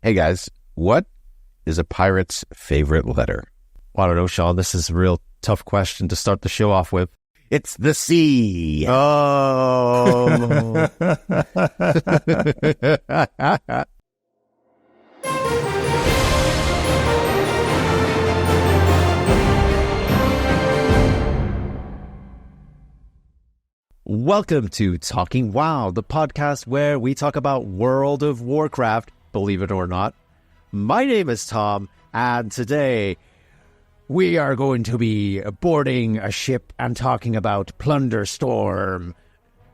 Hey guys, what is a pirate's favorite letter? Well, I don't know, Sean. This is a real tough question to start the show off with. It's the C. Oh. Welcome to Talking WoW, the podcast where we talk about World of Warcraft, believe it or not. My name is Tom, and today we are going to be boarding a ship and talking about Plunderstorm,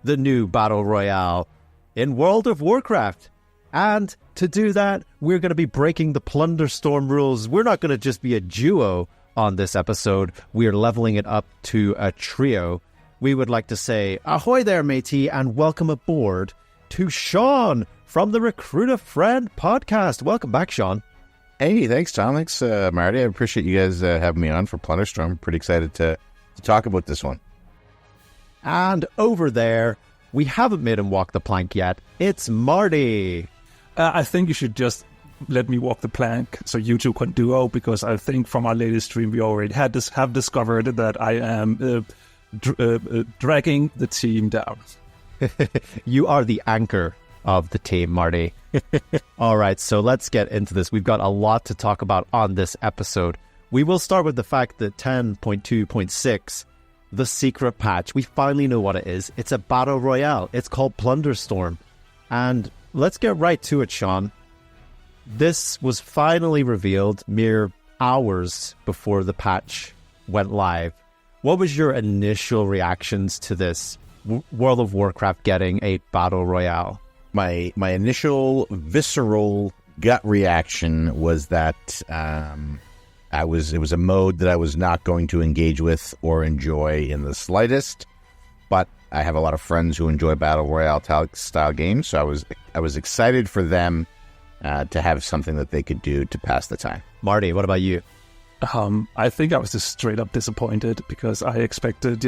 the new battle royale in World of Warcraft. And to do that, we're going to be breaking the Plunderstorm rules. We're not going to just be a duo on this episode. We are leveling it up to a trio. We would like to say, ahoy there, matey, and welcome aboard to Sean from the Recruit a Friend podcast. Welcome back, Sean. Hey, thanks, Tom. Thanks, Marty. I appreciate you guys having me on for Plunderstorm. Pretty excited to talk about this one. And over there, we haven't made him walk the plank yet. It's Marty. I think you should just let me walk the plank so you two can duo, because I think from our latest stream we already have discovered that I am dragging the team down. You are the anchor of the team, Marty. All right, so let's get into this. We've got a lot to talk about on this episode. We will start with the fact that 10.2.6, the secret patch, we finally know what it is. It's a battle royale. It's called Plunderstorm. And let's get right to it, Sean. This was finally revealed mere hours before the patch went live. What was your initial reactions to this World of Warcraft getting a battle royale? My initial visceral gut reaction was that it was a mode that I was not going to engage with or enjoy in the slightest. But I have a lot of friends who enjoy battle royale style games, so I was excited for them to have something that they could do to pass the time. Marty, what about you? I think I was just straight up disappointed, because I expected,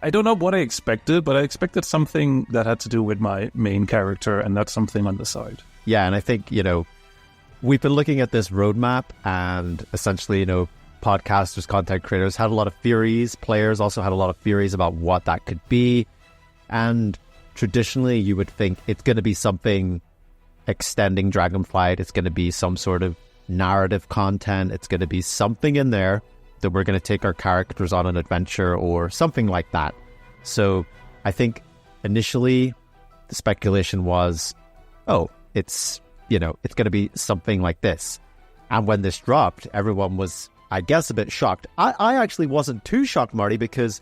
I don't know what I expected, but I expected something that had to do with my main character and not something on the side. Yeah, and I think, we've been looking at this roadmap, and essentially, podcasters, content creators had a lot of theories. Players also had a lot of theories about what that could be. And traditionally, you would think it's going to be something extending Dragonflight. It's going to be some sort of narrative content. It's going to be something in there that we're going to take our characters on an adventure or something like that. So I think initially the speculation was, it's going to be something like this. And when this dropped, everyone was, I guess, a bit shocked. I actually wasn't too shocked, Marty, because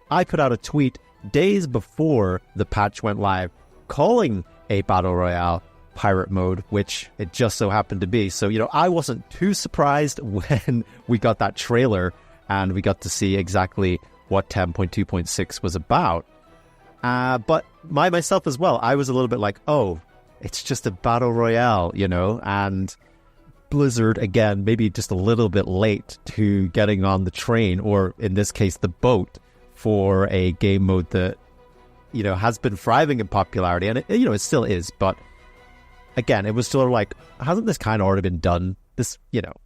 I put out a tweet days before the patch went live calling a battle royale pirate mode, which it just so happened to be. So, I wasn't too surprised when we got that trailer and we got to see exactly what 10.2.6 was about. But myself as well, I was a little bit like, it's just a battle royale, and Blizzard, again, maybe just a little bit late to getting on the train, or in this case, the boat, for a game mode that, has been thriving in popularity. And it still is, but again, it was sort of like, hasn't this kind of already been done?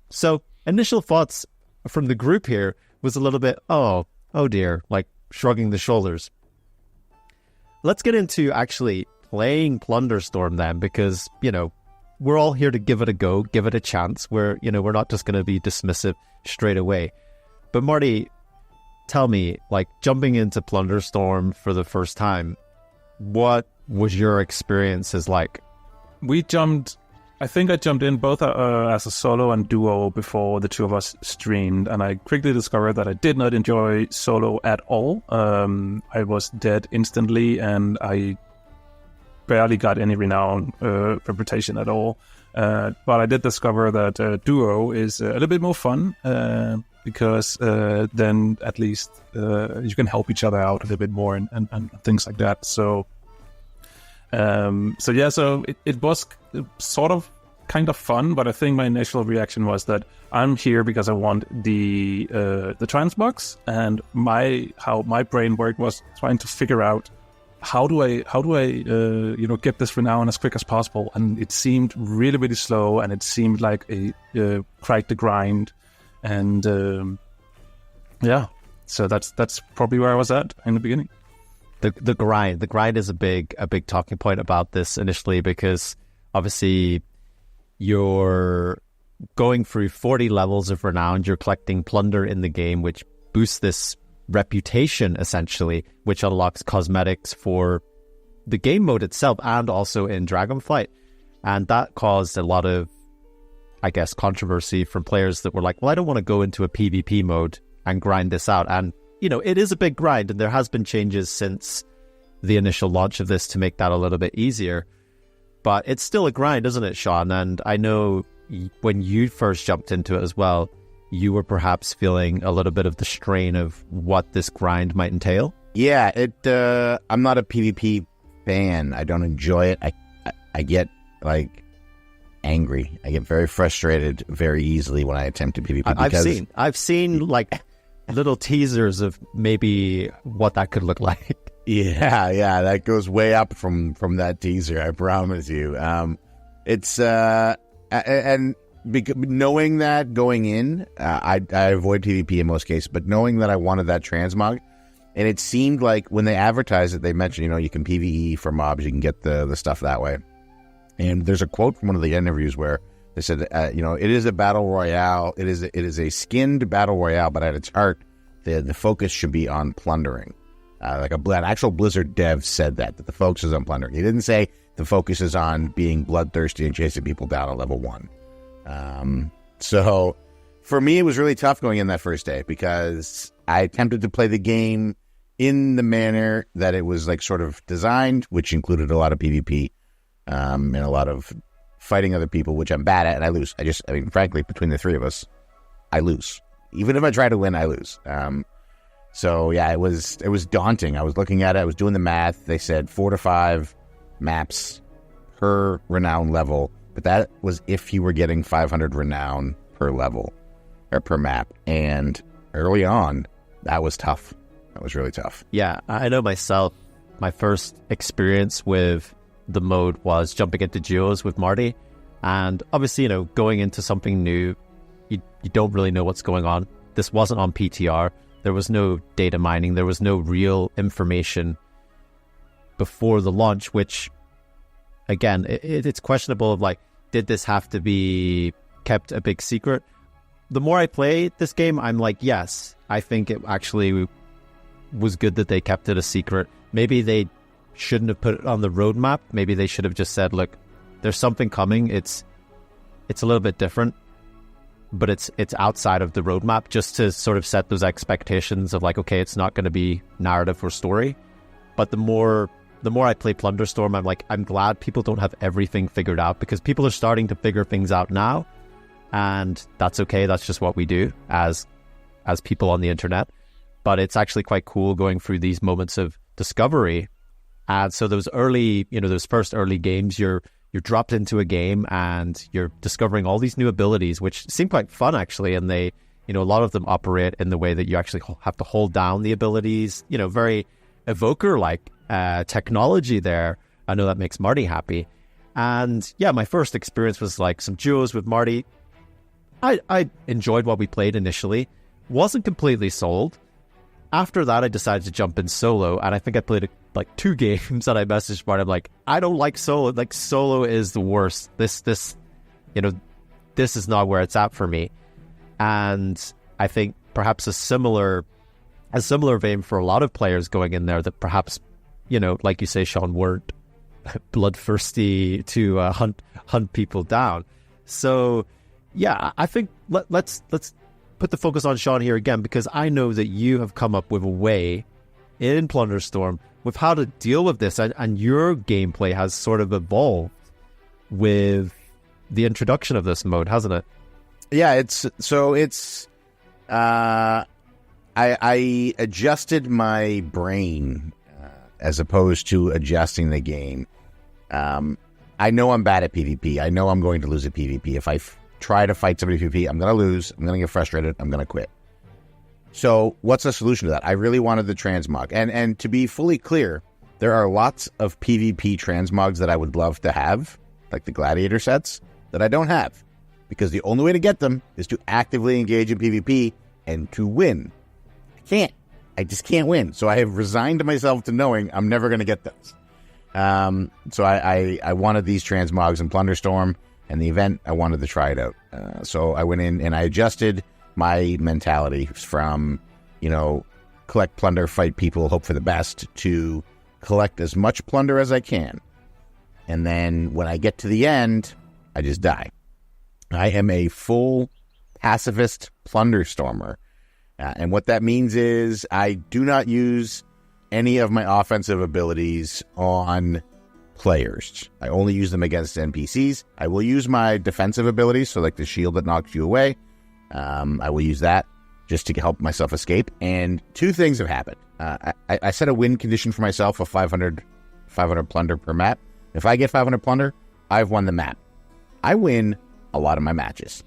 So initial thoughts from the group here was a little bit, oh dear, like shrugging the shoulders. Let's get into actually playing Plunderstorm then, because, we're all here to give it a go, give it a chance. We're not just going to be dismissive straight away. But Marty, tell me, like, jumping into Plunderstorm for the first time, what was your experiences like? I think I jumped in both as a solo and duo before the two of us streamed, and I quickly discovered that I did not enjoy solo at all. I was dead instantly, and I barely got any renown reputation at all. But I did discover that duo is a little bit more fun, because then at least you can help each other out a little bit more and things like that. So it was sort of kind of fun, but I think my initial reaction was that I'm here because I want the transbox, and how my brain worked was trying to figure out how do I get this renown as quick as possible? And it seemed really, really slow, and it seemed like a quite the grind, and so that's probably where I was at in the beginning. The grind is a big talking point about this initially, because obviously you're going through 40 levels of renown, you're collecting plunder in the game, which boosts this reputation essentially, which unlocks cosmetics for the game mode itself and also in Dragonflight. And that caused a lot of, I guess, controversy from players that were like, well, I don't want to go into a PvP mode and grind this out. And, it is a big grind, and there has been changes since the initial launch of this to make that a little bit easier. But it's still a grind, isn't it, Sean? And I know when you first jumped into it as well, you were perhaps feeling a little bit of the strain of what this grind might entail. Yeah, I'm not a PvP fan. I don't enjoy it. I get angry. I get very frustrated very easily when I attempt to PvP. I've seen like little teasers of maybe what that could look like. Yeah, that goes way up from that teaser, I promise you. It's and knowing that going in, I avoid PvP in most cases, but knowing that I wanted that transmog, and it seemed like when they advertised it, they mentioned, you can PvE for mobs, you can get the stuff that way. And there's a quote from one of the interviews where they said, it is a battle royale. It is a skinned battle royale, but at its heart, the focus should be on plundering. An actual Blizzard dev said that the focus is on plundering. He didn't say the focus is on being bloodthirsty and chasing people down at level 1. So for me, it was really tough going in that first day because I attempted to play the game in the manner that it was sort of designed, which included a lot of PvP and a lot of fighting other people, which I'm bad at, and I lose. Frankly, between the three of us, I lose. Even if I try to win, I lose. So yeah, it was daunting. I was looking at it. I was doing the math. They said 4 to 5 maps per renown level, but that was if you were getting 500 renown per level or per map. And early on, that was tough. That was really tough. Yeah, I know myself. My first experience with the mode was jumping into duos with Marty, and obviously, going into something new, you don't really know what's going on. This wasn't on PTR. There was no data mining. There was no real information before the launch, which, again, it's questionable of did this have to be kept a big secret? The more I play this game, I'm like, yes, I think it actually was good that they kept it a secret. Maybe they shouldn't have put it on the roadmap. Maybe they should have just said, look, there's something coming. It's a little bit different, but it's outside of the roadmap, just to sort of set those expectations of okay, it's not going to be narrative or story. But the more I play Plunderstorm, I'm glad people don't have everything figured out, because people are starting to figure things out now, and that's okay. That's just what we do as people on the internet. But it's actually quite cool going through these moments of discovery. And so those first early games, you're dropped into a game and you're discovering all these new abilities, which seem quite fun actually. And they, a lot of them operate in the way that you actually have to hold down the abilities, very evoker-like technology there. I know that makes Marty happy. And yeah, my first experience was some duos with Marty. I enjoyed what we played initially. Wasn't completely sold. After that, I decided to jump in solo, and I think I played 2 games, and I messaged Marty. I'm like, I don't like solo. Solo is the worst. This is not where it's at for me. And I think perhaps a similar vein for a lot of players going in there that perhaps, like you say, Sean, weren't bloodthirsty to hunt people down. So yeah, I think let's put the focus on Sean here again, because I know that you have come up with a way in Plunderstorm with how to deal with this, and your gameplay has sort of evolved with the introduction of this mode, hasn't it? Yeah, I adjusted my brain as opposed to adjusting the game. I know I'm bad at PvP. I know I'm going to lose at PvP. If I try to fight somebody PvP, I'm going to lose. I'm going to get frustrated. I'm going to quit. So what's the solution to that? I really wanted the transmog. And to be fully clear, there are lots of PvP transmogs that I would love to have, like the gladiator sets, that I don't have. Because the only way to get them is to actively engage in PvP and to win. I just can't win. So I have resigned myself to knowing I'm never going to get those. So I wanted these transmogs in Plunderstorm, and the event, I wanted to try it out. So I went in and I adjusted my mentality from, collect plunder, fight people, hope for the best, to collect as much plunder as I can. And then when I get to the end, I just die. I am a full pacifist Plunderstormer. And what that means is I do not use any of my offensive abilities on players. I only use them against NPCs. I will use my defensive abilities, so like the shield that knocks you away. I will use that just to help myself escape. And two things have happened. I set a win condition for myself of 500 plunder per map. If I get 500 plunder, I've won the map. I win a lot of my matches.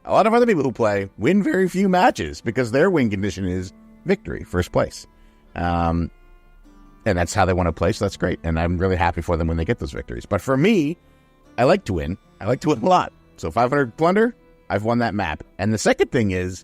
A lot of other people who play win very few matches because their win condition is victory, first place. And that's how they want to play, so that's great. And I'm really happy for them when they get those victories. But for me, I like to win. I like to win a lot. So 500 plunder, I've won that map. And the second thing is,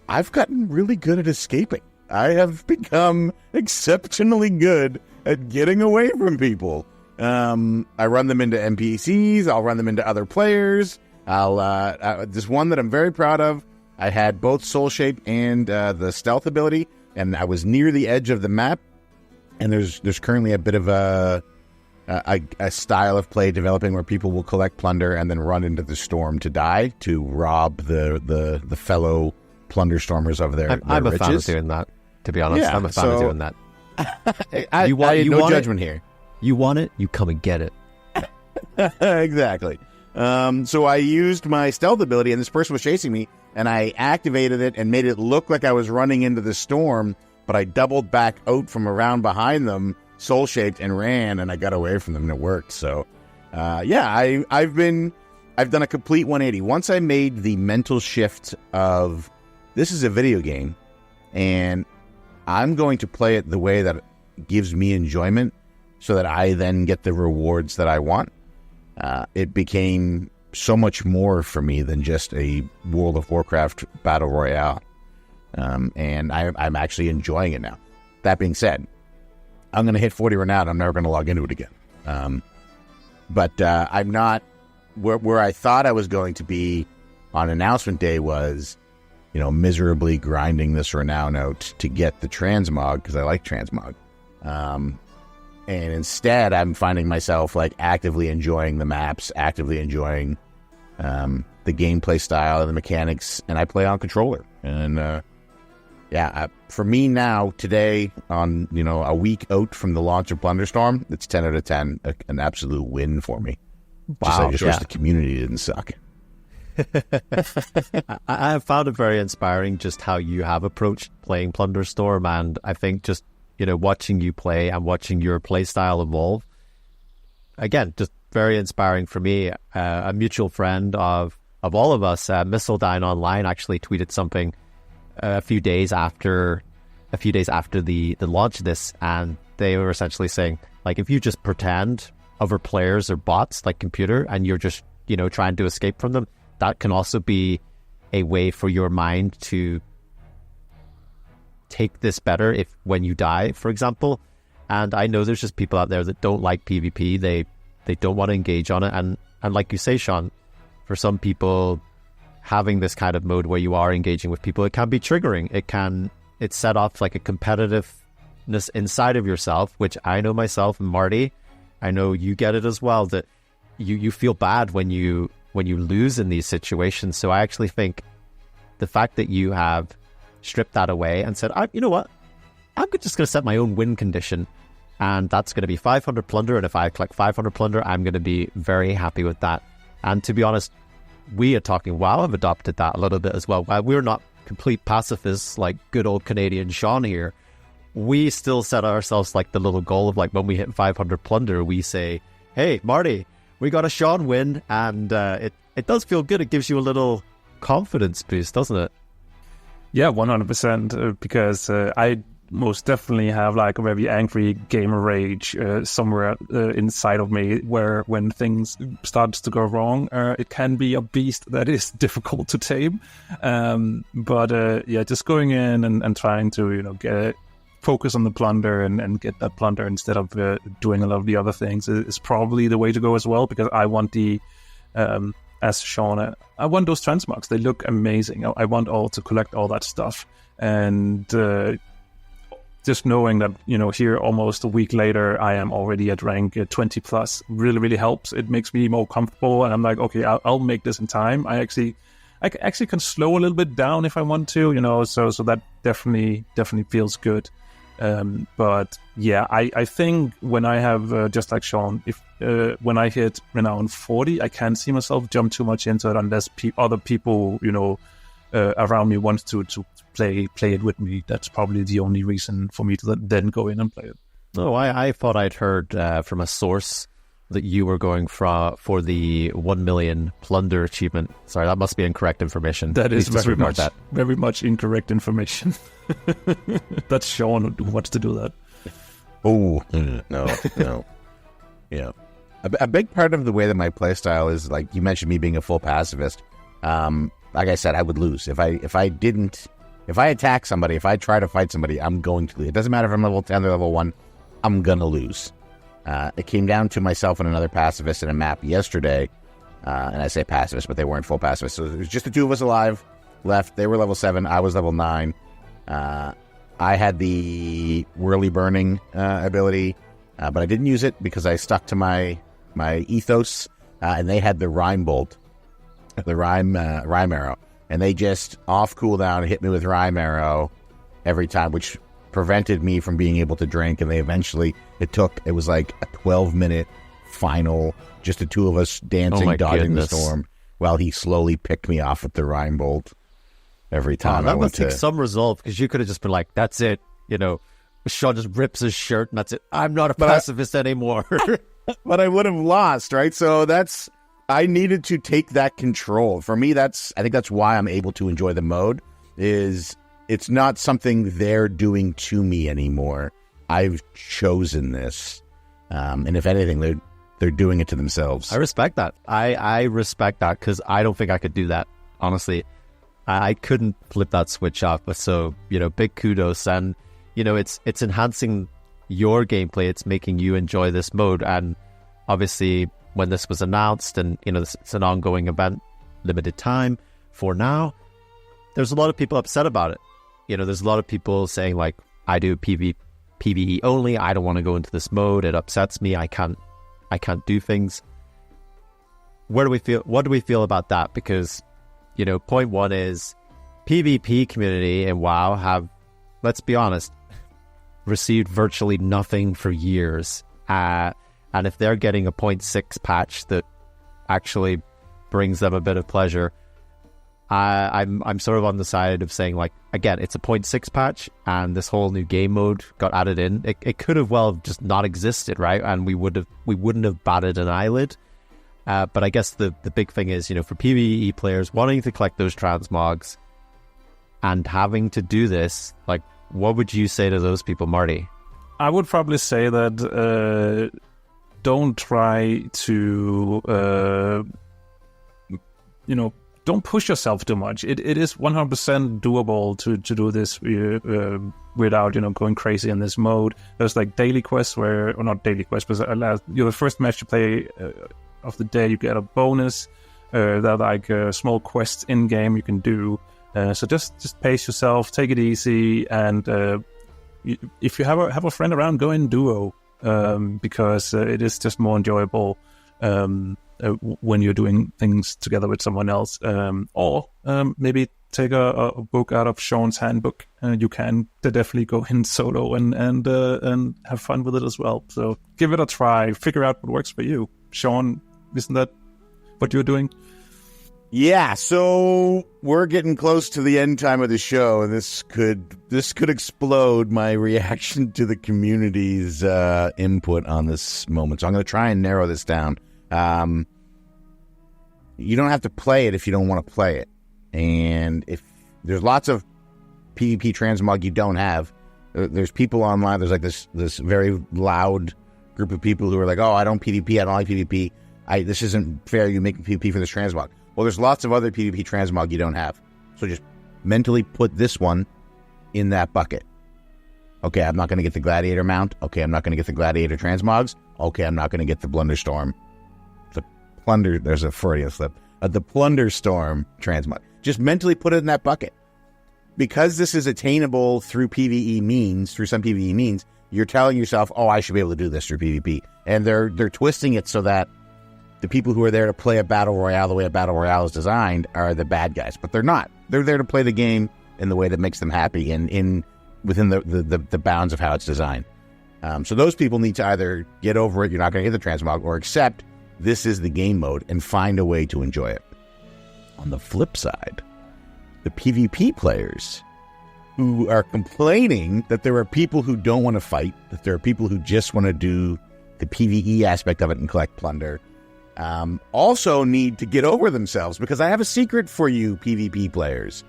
I've gotten really good at escaping. I have become exceptionally good at getting away from people. I run them into NPCs. I'll run them into other players. There's one that I'm very proud of. I had both Soul Shape and the Stealth ability, and I was near the edge of the map. And there's currently a bit of a style of play developing where people will collect plunder and then run into the storm to die to rob the fellow Plunderstormers of their I'm a riches. fan of doing that, to be honest. Yeah, I'm a fan of doing that. No judgment here. You want it, you come and get it. Exactly. So I used my stealth ability, and this person was chasing me, and I activated it and made it look like I was running into the storm, but I doubled back out from around behind them, soul-shaped, and ran, and I got away from them, and it worked. So, I've done a complete 180. Once I made the mental shift of, this is a video game, and I'm going to play it the way that gives me enjoyment so that I then get the rewards that I want. It became so much more for me than just a World of Warcraft Battle Royale. And I'm actually enjoying it now. That being said, I'm going to hit 40 renown. I'm never going to log into it again. But I'm not... Where I thought I was going to be on announcement day was, miserably grinding this renown out to get the transmog, because I like transmog. And instead, I'm finding myself actively enjoying the maps, actively enjoying the gameplay style and the mechanics, and I play on controller. And for me now, today, on a week out from the launch of Plunderstorm, it's 10 out of 10, an absolute win for me. Wow, I just wish the community didn't suck. I have found it very inspiring just how you have approached playing Plunderstorm, and I think just watching you play and watching your play style evolve, again, just very inspiring for me. A mutual friend of all of us, Missildine Online, actually tweeted something a few days after the launch of this, and they were essentially saying, if you just pretend other players are bots, like computer, and you're just trying to escape from them, that can also be a way for your mind to take this better if when you die, for example. And I know there's just people out there that don't like PvP. They don't want to engage on it. And like you say, Sean, for some people, having this kind of mode where you are engaging with people, it can be triggering. It set off a competitiveness inside of yourself, which I know myself, and Marty, I know you get it as well, that you feel bad when you lose in these situations. So I actually think the fact that you have stripped that away and said, you know what, I'm just going to set my own win condition, and that's going to be 500 plunder, and if I collect 500 plunder, I'm going to be very happy with that. And to be honest, we are talking WoW have adopted that a little bit as well. While we're not complete pacifists like good old Canadian Sean here, we still set ourselves the little goal of when we hit 500 plunder, we say, hey, Marty, we got a Sean win, and it does feel good. It gives you a little confidence boost, doesn't it? Yeah, 100%. Because I most definitely have like a very angry gamer rage somewhere inside of me, where when things starts to go wrong, it can be a beast that is difficult to tame. But just going in and trying to get focus on the plunder and get that plunder instead of doing a lot of the other things is probably the way to go as well, because I want as Sean, I want those transmogs. They look amazing. I want to collect all that stuff. And just knowing that, here almost a week later, I am already at rank 20 plus really, really helps. It makes me more comfortable. And I'm like, okay, I'll make this in time. I actually can slow a little bit down if I want to, so that definitely feels good. But yeah, I think when I have, just like Sean, if when I hit Renown 40, I can't see myself jump too much into it unless other people, around me want to play it with me. That's probably the only reason for me to then go in and play it. Oh, I thought I'd heard from a source that you were going for the 1 million plunder achievement. Sorry, that must be incorrect information. That is very much incorrect information. That's Sean who wants to do that. Oh, no. Yeah. A big part of the way that my playstyle is, like you mentioned me being a full pacifist, like I said, I would lose. If I attack somebody, if I try to fight somebody, I'm going to lose. It doesn't matter if I'm level 10 or level 1, I'm going to lose. It came down to myself and another pacifist in a map yesterday, and I say pacifist, but they weren't full pacifists. So it was just the two of us alive left. They were level 7, I was level 9. I had the whirly burning ability, but I didn't use it because I stuck to my ethos, and they had the rhyme bolt, the rhyme arrow, and they just off cooldown hit me with rhyme arrow every time, which prevented me from being able to drink. And they eventually, it was like a 12-minute final, just the two of us dancing, dodging the storm, while he slowly picked me off with the rhyme bolt every time. That must take some resolve, because you could have just been like, that's it, Sean just rips his shirt and that's it. I'm not a pacifist anymore. But I would have lost, right? So I needed to take that control. For me, I think that's why I'm able to enjoy the mode, is it's not something they're doing to me anymore. I've chosen this. And if anything, they're doing it to themselves. I respect that. I respect that, because I don't think I could do that, honestly. I couldn't flip that switch off. But so, big kudos. And, it's enhancing your gameplay. It's making you enjoy this mode. And obviously, when this was announced, and, it's an ongoing event, limited time for now, there's a lot of people upset about it. There's a lot of people saying, like, I do PvE only. I don't want to go into this mode. It upsets me. I can't do things. What do we feel about that? Because, point one is PvP community and WoW have, let's be honest, received virtually nothing for years. And if they're getting a 0.6 patch that actually brings them a bit of pleasure, I'm sort of on the side of saying, like, again, it's a 0.6 patch, and this whole new game mode got added in. It could have well just not existed, right? And we wouldn't have batted an eyelid. But I guess the big thing is, for PvE players wanting to collect those transmogs and having to do this, like, what would you say to those people, Marty? I would probably say that don't try to, don't push yourself too much. It is 100% doable to do this without, going crazy in this mode. There's like daily quests or not daily quests, but the first match you play of the day, you get a bonus. There are like small quests in game you can do. So just pace yourself, take it easy, and if you have a friend around, go in duo, because it is just more enjoyable when you're doing things together with someone else. Or maybe take a book out of Sean's handbook. You can definitely go in solo and have fun with it as well. So give it a try, figure out what works for you. Sean, isn't that what you're doing? Yeah, so we're getting close to the end time of the show, and this could explode my reaction to the community's input on this moment. So I'm going to try and narrow this down. You don't have to play it if you don't want to play it. And if there's lots of PvP transmog you don't have, There's people online. There's like this very loud group of people who are like, oh, I don't PvP. I don't like PvP. This isn't fair. You make PvP for this transmog. Well, there's lots of other PvP transmog you don't have. So just mentally put this one in that bucket. Okay, I'm not going to get the Gladiator mount. Okay, I'm not going to get the Gladiator transmogs. Okay, I'm not going to get the Plunderstorm. There's a Freudian slip. The Plunderstorm transmog. Just mentally put it in that bucket. Because this is attainable through PvE means, through some PvE means, you're telling yourself, oh, I should be able to do this through PvP. And they're twisting it so that the people who are there to play a Battle Royale the way a Battle Royale is designed are the bad guys. But they're not. They're there to play the game in the way that makes them happy and within the bounds of how it's designed. So those people need to either get over it, you're not going to get the transmog, or accept this is the game mode and find a way to enjoy it. On the flip side, the PvP players who are complaining that there are people who don't want to fight, that there are people who just want to do the PvE aspect of it and collect plunder, also need to get over themselves, because I have a secret for you, PvP players.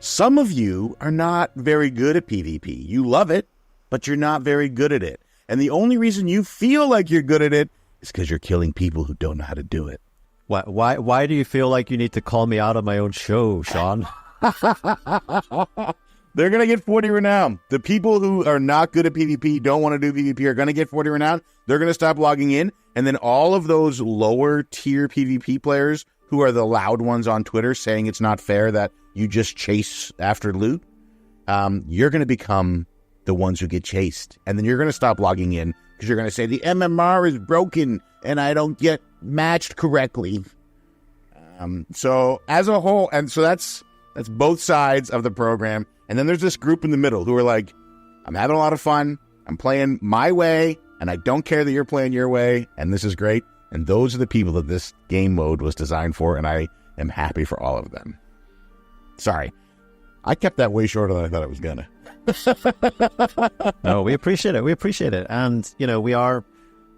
Some of you are not very good at PvP. You love it, but you're not very good at it. And the only reason you feel like you're good at it is because you're killing people who don't know how to do it. Why do you feel like you need to call me out on my own show, Sean? They're going to get 40 renown. The people who are not good at PvP, don't want to do PvP, are going to get 40 renown. They're going to stop logging in. And then all of those lower tier PvP players who are the loud ones on Twitter saying it's not fair that you just chase after loot, you're going to become the ones who get chased. And then you're going to stop logging in because you're going to say the MMR is broken and I don't get matched correctly. So as a whole, and so that's both sides of the program. And then there's this group in the middle who are like, I'm having a lot of fun. I'm playing my way, and I don't care that you're playing your way, and this is great. And those are the people that this game mode was designed for, and I am happy for all of them. Sorry. I kept that way shorter than I thought I was gonna. No, we appreciate it. We appreciate it. And, we are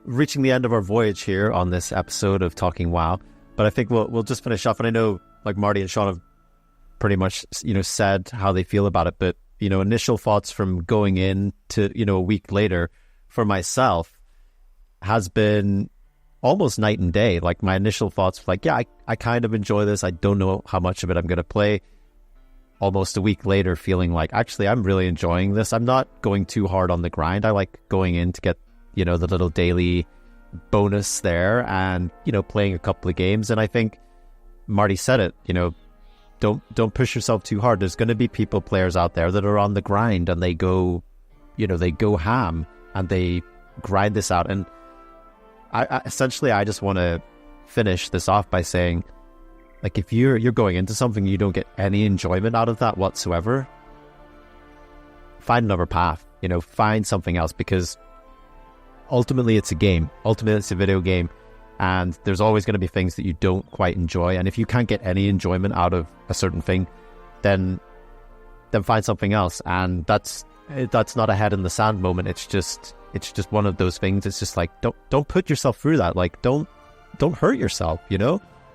reaching the end of our voyage here on this episode of Talking WoW. But I think we'll just finish off. And I know, like, Marty and Sean have pretty much, said how they feel about it. But, initial thoughts from going in to, a week later for myself has been almost night and day. Like, my initial thoughts were like, yeah, I kind of enjoy this. I don't know how much of it I'm going to play. Almost a week later feeling like, actually, I'm really enjoying this. I'm not going too hard on the grind. I like going in to get, the little daily bonus there and, playing a couple of games. And I think Marty said it, don't push yourself too hard. There's going to be players out there that are on the grind and they go, they go ham and they grind this out. And I just want to finish this off by saying, like, if you're going into something you don't get any enjoyment out of that whatsoever, find another path, find something else, because ultimately it's a game. Ultimately it's a video game, and there's always going to be things that you don't quite enjoy. And if you can't get any enjoyment out of a certain thing, then find something else. And that's not a head in the sand moment. It's just one of those things. It's just like, don't put yourself through that. Like, don't hurt yourself,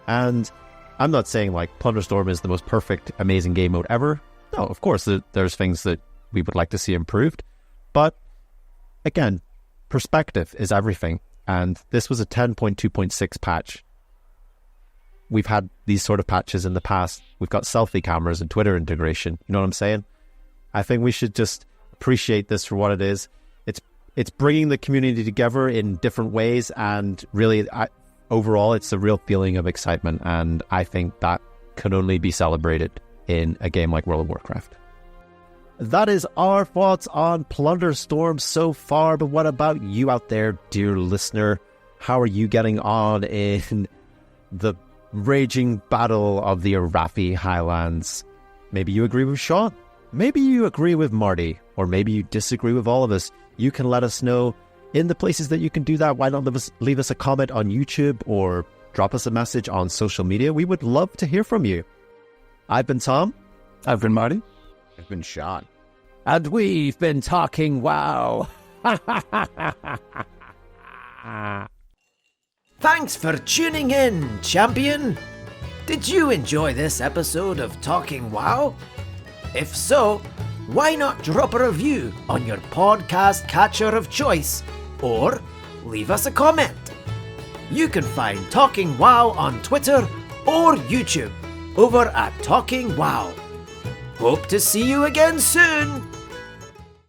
And I'm not saying like Plunderstorm is the most perfect, amazing game mode ever. No, of course, there's things that we would like to see improved. But again, perspective is everything. And this was a 10.2.6 patch. We've had these sort of patches in the past. We've got selfie cameras and Twitter integration. You know what I'm saying? I think we should just appreciate this for what it is. It's bringing the community together in different ways, and really, overall, it's a real feeling of excitement, and I think that can only be celebrated in a game like World of Warcraft. That is our thoughts on Plunderstorm so far, but what about you out there, dear listener? How are you getting on in the raging battle of the Arathi Highlands? Maybe you agree with Sean, maybe you agree with Marty, or maybe you disagree with all of us. You can let us know in the places that you can do that. Why not leave us a comment on YouTube or drop us a message on social media? We would love to hear from you. I've been Tom. I've been Marty. I've been Sean. And we've been Talking WoW. Thanks for tuning in, champion. Did you enjoy this episode of Talking WoW? If so, why not drop a review on your podcast catcher of choice, or leave us a comment. You can find Talking WoW on Twitter or YouTube over at Talking WoW. Hope to see you again soon!